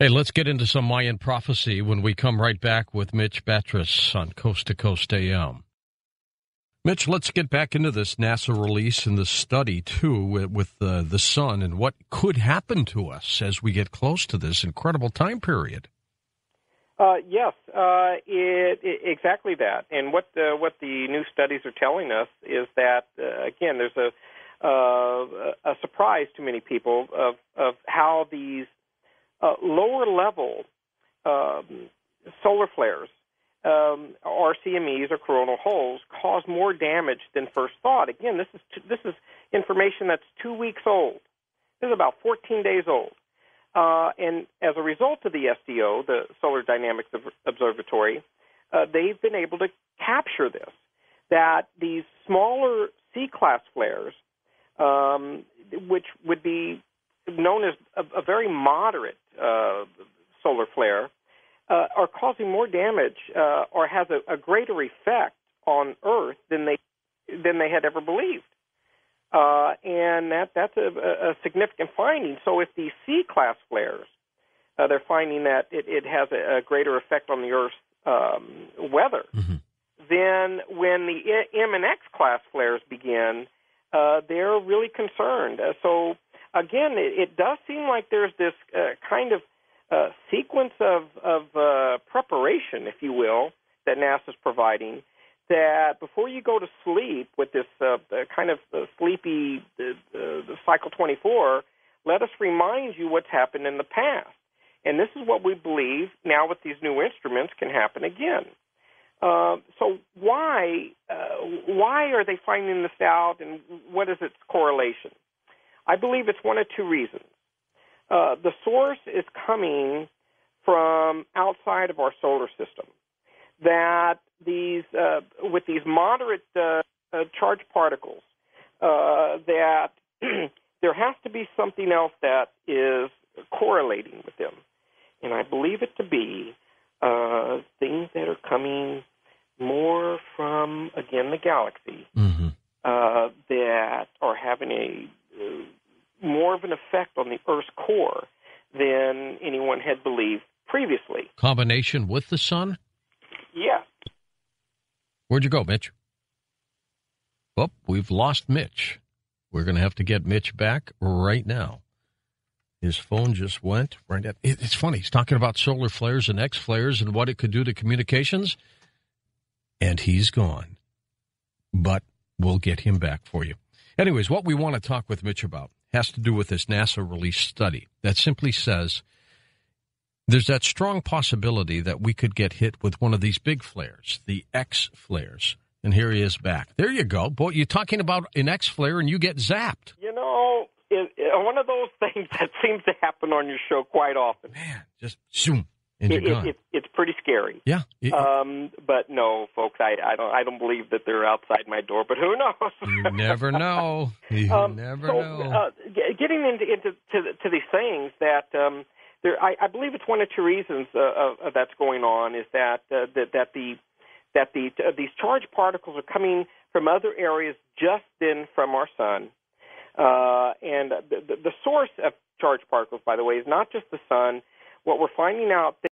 Hey, let's get into some Mayan prophecy when we come right back with Mitch Battros on Coast to Coast AM. Mitch, let's get back into this NASA release and the study, too, with the sun and what could happen to us as we get close to this incredible time period. Yes, exactly that. And what the new studies are telling us is that, again, there's a surprise to many people of how these lower-level solar flares, or CMEs or coronal holes, cause more damage than first thought. Again, this is information that's 2 weeks old. This is about 14 days old. And as a result of the SDO, the Solar Dynamics Observatory, they've been able to capture this, that these smaller C-class flares, which would be known as a very moderate solar flare, are causing more damage or has a greater effect on Earth than they had ever believed. And that's a significant finding. So if these C-class flares, they're finding that it has a greater effect on the Earth's weather, then when the M and X class flares begin, they're really concerned. So again, it does seem like there's this kind of sequence of preparation, if you will, that NASA's providing, that before you go to sleep with this kind of sleepy cycle 24, let us remind you what's happened in the past. And this is what we believe now with these new instruments can happen again. So why are they finding this out, and what is its correlation? I believe it's one of two reasons. The source is coming from outside of our solar system. That these, with these moderate charged particles, that there has to be something else that is correlating with them. And I believe it to be things that are coming more from, again, the galaxy, that are having a more of an effect on the Earth's core than anyone had believed previously. Combination with the sun? Yes. Where'd you go, Mitch? Oh, we've lost Mitch. We're going to have to get Mitch back right now. His phone just went right at... It's funny. He's talking about solar flares and X flares and what it could do to communications. And he's gone. But we'll get him back for you. Anyways, what we want to talk with Mitch about has to do with this NASA release study that simply says there's that strong possibility that we could get hit with one of these big flares, the X flares. And here he is back. There you go. Boy, you're talking about an X flare and you get zapped. You know, one of those things that seems to happen on your show quite often. Man, just zoom. And you're gone. It's pretty scary. Yeah. But no, folks, I don't believe that they're outside my door. But who knows? You never know. You never know. Getting into these things that I believe it's one of two reasons that's going on is that these charged particles are coming from other areas just then from our sun, and the source of charged particles, by the way, is not just the sun. What we're finding out